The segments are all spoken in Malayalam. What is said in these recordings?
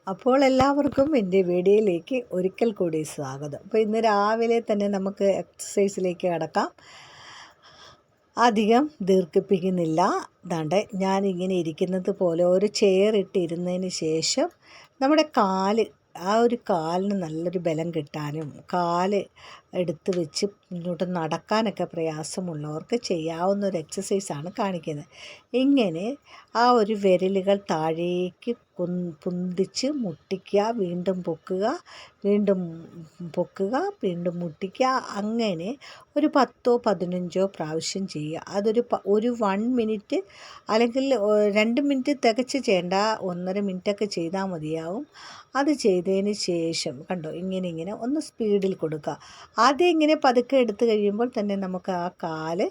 അപ്പോൾ എല്ലാവർക്കും എൻ്റെ വീഡിയോയിലേക്ക് ഒരിക്കൽ കൂടി സ്വാഗതം. അപ്പോൾ ഇന്ന് രാവിലെ തന്നെ നമുക്ക് എക്സസൈസിലേക്ക് കടക്കാം. അധികം ദീർഘിപ്പിക്കുന്നില്ല. ദാണ്ട് ഞാനിങ്ങനെ ഇരിക്കുന്നത് പോലെ ഒരു ചെയർ ഇട്ടിരുന്നതിന് ശേഷം നമ്മുടെ ആ ഒരു കാലിന് നല്ലൊരു ബലം കിട്ടാനും കാല് എടുത്ത് വെച്ച് മുന്നോട്ട് നടക്കാനൊക്കെ പ്രയാസമുള്ളവർക്ക് ചെയ്യാവുന്ന ഒരു എക്സസൈസാണ് കാണിക്കുന്നത്. ഇങ്ങനെ ആ ഒരു വിരലുകൾ താഴേക്ക് പൊന്തിച്ച് മുട്ടിക്കുക, വീണ്ടും പൊക്കുക, വീണ്ടും പൊക്കുക, വീണ്ടും മുട്ടിക്കുക. അങ്ങനെ ഒരു 10-15 പ്രാവശ്യം ചെയ്യുക. ഒരു 1 മിനിറ്റ് അല്ലെങ്കിൽ 2 മിനിറ്റ് തികച്ച് ചെയ്യേണ്ട, 1.5 മിനിറ്റൊക്കെ ചെയ്താൽ മതിയാവും. അത് ചെയ്തതിന് ശേഷം കണ്ടോ ഇങ്ങനെ ഒന്ന് സ്പീഡിൽ കൊടുക്കുക. ആദ്യം ഇങ്ങനെ പതുക്കെ എടുത്തു കഴിയുമ്പോൾ തന്നെ നമുക്ക് ആ കാല്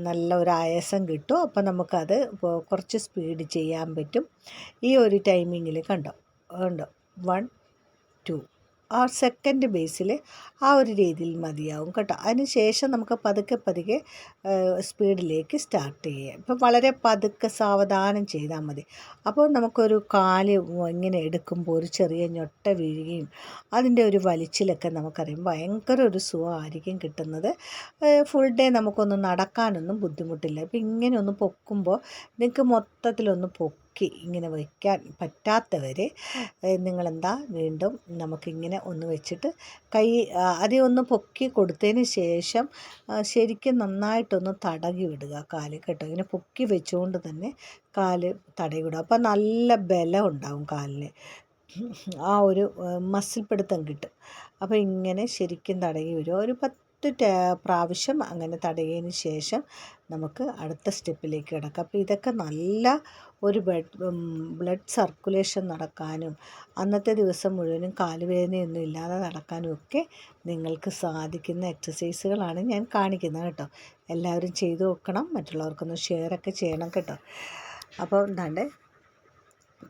നല്ല ഒരു ആയാസം കിട്ടും. അപ്പോൾ നമുക്കത് കുറച്ച് സ്പീഡ് ചെയ്യാൻ പറ്റും. ഈ ഒരു ടൈമിങ്ങിൽ കണ്ടോ 1 2 ആ സെക്കൻഡ് ബേസിൽ ആ ഒരു രീതിയിൽ മതിയാവും കേട്ടോ. അതിന് ശേഷം നമുക്ക് പതുക്കെ സ്പീഡിലേക്ക് സ്റ്റാർട്ട് ചെയ്യാം. ഇപ്പം വളരെ പതുക്കെ സാവധാനം ചെയ്താൽ മതി. അപ്പോൾ നമുക്കൊരു കാല് ഇങ്ങനെ എടുക്കുമ്പോൾ ഒരു ചെറിയ ഞൊട്ട വീഴുകയും അതിൻ്റെ ഒരു വലിച്ചിലൊക്കെ നമുക്കറിയാം ഭയങ്കര ഒരു സുഖമായിരിക്കും കിട്ടുന്നത്. ഫുൾ ഡേ നമുക്കൊന്ന് നടക്കാനൊന്നും ബുദ്ധിമുട്ടില്ല. ഇപ്പം ഇങ്ങനെ ഒന്ന് പൊക്കുമ്പോൾ നിങ്ങൾക്ക് മൊത്തത്തിലൊന്ന് ഇങ്ങനെ വയ്ക്കാൻ പറ്റാത്തവർ നിങ്ങളെന്താ വീണ്ടും നമുക്കിങ്ങനെ ഒന്ന് വെച്ചിട്ട് കൈ ആദ്യം ഒന്ന് പൊക്കി കൊടുത്തതിന് ശേഷം ശരിക്കും നന്നായിട്ടൊന്ന് തടകി വിടുക കാല് കേട്ടോ. ഇങ്ങനെ പൊക്കി വെച്ചുകൊണ്ട് തന്നെ കാല് തടകി വിടുക. അപ്പോൾ നല്ല ബലം ഉണ്ടാവും കാലിന്, ആ ഒരു മസിൽ പിടുത്തം കിട്ടും. അപ്പോൾ ഇങ്ങനെ ശരിക്കും തടകി വരും. ഒരു 10 പ്രാവശ്യം അങ്ങനെ തടകിയതിന് ശേഷം നമുക്ക് അടുത്ത സ്റ്റെപ്പിലേക്ക് കിടക്കാം. അപ്പോൾ ഇതൊക്കെ നല്ല ഒരു ബ്ലഡ് സർക്കുലേഷൻ നടക്കാനും അന്നത്തെ ദിവസം മുഴുവനും കാലുവേദനയൊന്നും ഇല്ലാതെ നടക്കാനും ഒക്കെ നിങ്ങൾക്ക് സാധിക്കുന്ന എക്സസൈസുകളാണ് ഞാൻ കാണിക്കുന്നത് കേട്ടോ. എല്ലാവരും ചെയ്തു നോക്കണം, മറ്റുള്ളവർക്കൊന്ന് ഷെയറൊക്കെ ചെയ്യണം കേട്ടോ. അപ്പോൾ എന്താണ്ട്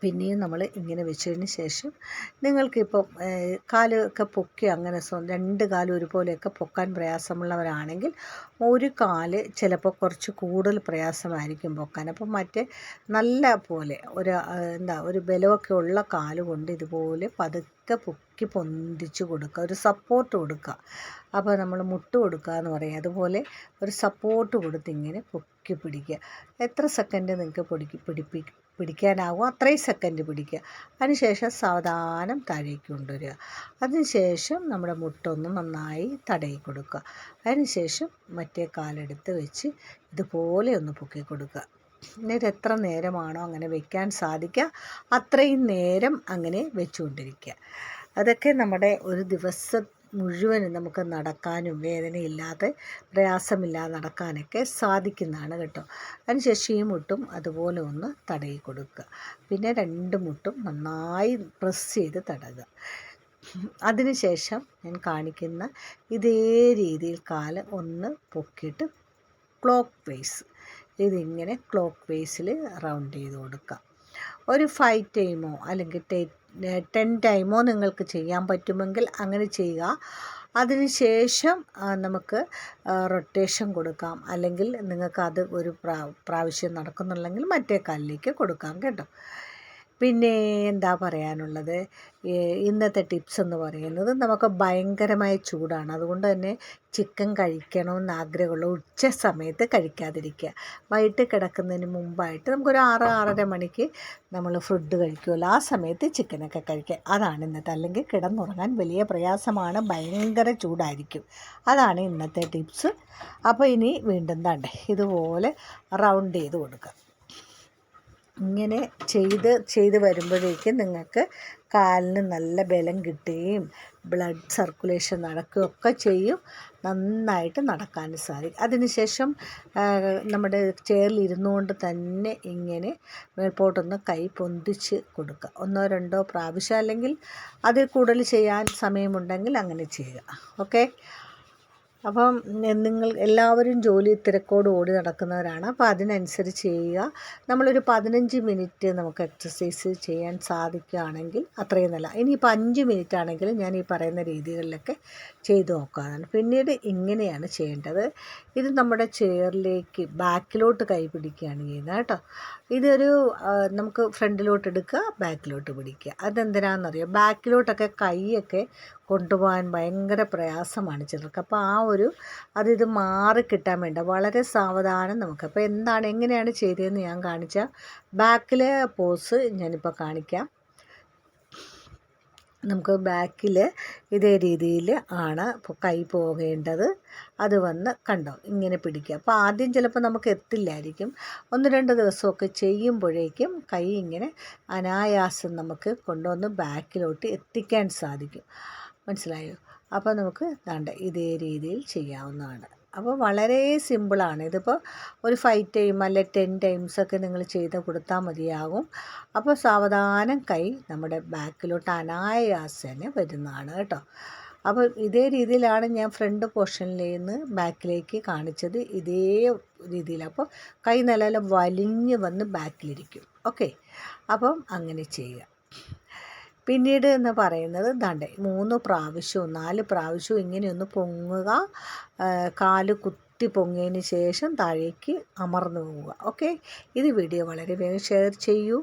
പിന്നെയും നമ്മൾ ഇങ്ങനെ വെച്ചതിന് ശേഷം നിങ്ങൾക്കിപ്പം കാലൊക്കെ പൊക്കി അങ്ങനെ 2 കാലും ഒരുപോലെയൊക്കെ പൊക്കാൻ പ്രയാസമുള്ളവരാണെങ്കിൽ ഒരു കാല് ചിലപ്പോൾ കുറച്ച് കൂടുതൽ പ്രയാസമായിരിക്കും പൊക്കാൻ. അപ്പം മറ്റേ നല്ല പോലെ ഒരു ബലമൊക്കെ ഉള്ള കാല് കൊണ്ട് ഇതുപോലെ പതുക്കെ പൊക്കി പൊന്തിച്ച് കൊടുക്കുക, ഒരു സപ്പോർട്ട് കൊടുക്കുക. അപ്പോൾ നമ്മൾ മുട്ട് കൊടുക്കുക എന്ന് പറയും. അതുപോലെ ഒരു സപ്പോർട്ട് കൊടുത്ത് ഇങ്ങനെ പൊക്കി പിടിക്കുക. എത്ര സെക്കൻഡ് നിങ്ങൾക്ക് പിടിക്കാനാവും അത്രയും സെക്കൻഡ് പിടിക്കുക. അതിനുശേഷം സാവധാനം താഴേക്ക് കൊണ്ടുവരിക. അതിനുശേഷം നമ്മുടെ മുട്ടൊന്ന് നന്നായി തടയി കൊടുക്കുക. അതിനുശേഷം മറ്റേ കാലെടുത്ത് വെച്ച് ഇതുപോലെ ഒന്ന് പൊക്കി കൊടുക്കുക. എന്നിട്ട് എത്ര നേരമാണോ അങ്ങനെ വെക്കാൻ സാധിക്കുക അത്രയും നേരം അങ്ങനെ വെച്ചുകൊണ്ടിരിക്കുക. അതൊക്കെ നമ്മുടെ ഒരു ദിവസം മുഴുവനും നമുക്ക് നടക്കാനും വേദനയില്ലാതെ പ്രയാസമില്ലാതെ നടക്കാനൊക്കെ സാധിക്കുന്നതാണ് കേട്ടോ. അതിനുശേഷം ഈ മുട്ടും അതുപോലെ ഒന്ന് തടയി കൊടുക്കുക. പിന്നെ 2 മുട്ടും നന്നായി പ്രസ് ചെയ്ത് തടകുക. അതിനുശേഷം ഞാൻ കാണിക്കുന്ന ഇതേ രീതിയിൽ കാല് ഒന്ന് പൊക്കിയിട്ട് ഇതിങ്ങനെ ക്ലോക്ക് വൈസിൽ റൗണ്ട് ചെയ്ത് കൊടുക്കുക. ഒരു 5 ടൈമോ അല്ലെങ്കിൽ 10 ടൈമോ നിങ്ങൾക്ക് ചെയ്യാൻ പറ്റുമെങ്കിൽ അങ്ങനെ ചെയ്യുക. അതിനുശേഷം നമുക്ക് റൊട്ടേഷൻ കൊടുക്കാം, അല്ലെങ്കിൽ നിങ്ങൾക്ക് അത് ഒരു പ്രാവശ്യം നടക്കുന്നുണ്ടെങ്കിൽ മറ്റേ കാലിലേക്ക് കൊടുക്കാം കേട്ടോ. പിന്നെ എന്താ പറയാനുള്ളത്, ഇന്നത്തെ ടിപ്സ് എന്ന് പറയുന്നത് നമുക്ക് ഭയങ്കരമായ ചൂടാണ്. അതുകൊണ്ട് തന്നെ ചിക്കൻ കഴിക്കണമെന്ന് ആഗ്രഹമുള്ള ഉച്ച സമയത്ത് കഴിക്കാതിരിക്കുക. വൈകിട്ട് കിടക്കുന്നതിന് മുമ്പായിട്ട് നമുക്കൊരു 6-6:30 മണിക്ക് നമ്മൾ ഫുഡ് കഴിക്കുമല്ലോ, ആ സമയത്ത് ചിക്കനൊക്കെ കഴിക്കുക. അതാണ് ഇന്നത്തെ. അല്ലെങ്കിൽ കിടന്നുറങ്ങാൻ വലിയ പ്രയാസമാണ്, ഭയങ്കര ചൂടായിരിക്കും. അതാണ് ഇന്നത്തെ ടിപ്സ്. അപ്പോൾ ഇനി വീണ്ടും ഇതുപോലെ റൗണ്ട് ചെയ്ത് കൊടുക്കുക. ഇങ്ങനെ ചെയ്ത് വരുമ്പോഴേക്കും നിങ്ങൾക്ക് കാലിന് നല്ല ബലം കിട്ടുകയും ബ്ലഡ് സർക്കുലേഷൻ നടക്കുകയൊക്കെ ചെയ്യും. നന്നായിട്ട് നടക്കാൻ സാധിക്കും. അതിനുശേഷം നമ്മുടെ ചെയറിൽ ഇരുന്നുകൊണ്ട് തന്നെ ഇങ്ങനെ മേൽപോട്ടൊന്ന് കൈ പൊന്തിച്ച് കൊടുക്കുക. 1-2 പ്രാവശ്യം, അല്ലെങ്കിൽ അതിൽ കൂടുതൽ ചെയ്യാൻ സമയമുണ്ടെങ്കിൽ അങ്ങനെ ചെയ്യുക. ഓക്കെ. അപ്പം നിങ്ങൾ എല്ലാവരും ജോലി തിരക്കോട് ഓടി നടക്കുന്നവരാണ്. അപ്പോൾ അതിനനുസരിച്ച് ചെയ്യുക. നമ്മളൊരു 15 മിനിറ്റ് നമുക്ക് എക്സസൈസ് ചെയ്യാൻ സാധിക്കുകയാണെങ്കിൽ അത്രയും നല്ല. ഇനിയിപ്പോൾ 5 മിനിറ്റ് ആണെങ്കിൽ ഞാൻ ഈ പറയുന്ന രീതികളിലൊക്കെ ചെയ്തു നോക്കാനാണ്. പിന്നീട് ഇങ്ങനെയാണ് ചെയ്യേണ്ടത്. ഇത് നമ്മുടെ ചെയറിലേക്ക് ബാക്കിലോട്ട് കൈ പിടിക്കുകയാണ് ചെയ്യുന്നത് കേട്ടോ. ഇതൊരു നമുക്ക് ഫ്രണ്ടിലോട്ട് എടുക്കുക, ബാക്കിലോട്ട് പിടിക്കുക. അതെന്തിനാണെന്നറിയോ, ബാക്കിലോട്ടൊക്കെ കൈയൊക്കെ കൊണ്ടുപോകാൻ ഭയങ്കര പ്രയാസമാണ് ചിലർക്ക്. അപ്പോൾ ഇത് മാറിക്കിട്ടാൻ വേണ്ട വളരെ സാവധാനം നമുക്ക്. അപ്പോൾ എങ്ങനെയാണ് ചെയ്തതെന്ന് ഞാൻ കാണിച്ചാൽ, ബാക്കിലെ പോസ് ഞാനിപ്പോൾ കാണിക്കാം. നമുക്ക് ബാക്കിൽ ഇതേ രീതിയിൽ ആണ് കൈ പോകേണ്ടത്. അത് വന്ന് കണ്ടോ ഇങ്ങനെ പിടിക്കുക. അപ്പോൾ ആദ്യം ചിലപ്പോൾ നമുക്ക് എത്തില്ലായിരിക്കും. 1-2 ദിവസമൊക്കെ ചെയ്യുമ്പോഴേക്കും കൈ ഇങ്ങനെ അനായാസം നമുക്ക് കൊണ്ടുവന്ന് ബാക്കിലോട്ട് എത്തിക്കാൻ സാധിക്കും. മനസ്സിലായോ? അപ്പോൾ നമുക്ക് ഇതേ രീതിയിൽ ചെയ്യാവുന്നതാണ്. അപ്പോൾ വളരെ സിമ്പിളാണ്. ഇതിപ്പോൾ ഒരു 5 ടൈം അല്ലെ 10 ടൈംസൊക്കെ നിങ്ങൾ ചെയ്ത് കൊടുത്താൽ മതിയാകും. അപ്പോൾ സാവധാനം കൈ നമ്മുടെ ബാക്കിലോട്ട് അനായാസേന വരുന്നതാണ് കേട്ടോ. അപ്പോൾ ഇതേ രീതിയിലാണ് ഞാൻ ഫ്രണ്ട് പോർഷനിൽ നിന്ന് ബാക്കിലേക്ക് കാണിച്ചത്. ഇതേ രീതിയിൽ അപ്പോൾ കൈ നല്ല വലിഞ്ഞ് വന്ന് ബാക്കിലിരിക്കും. ഓക്കെ, അപ്പം അങ്ങനെ ചെയ്യുക. പിന്നീട് എന്ന് പറയുന്നത് 3 പ്രാവശ്യവും 4 പ്രാവശ്യവും ഇങ്ങനെയൊന്ന് പൊങ്ങുക. കാല് കുത്തി പൊങ്ങിയതിന് ശേഷം താഴേക്ക് അമർന്നു പോവുക. ഓക്കെ, ഇത് വീഡിയോ വളരെ വേഗം ഷെയർ ചെയ്യൂ.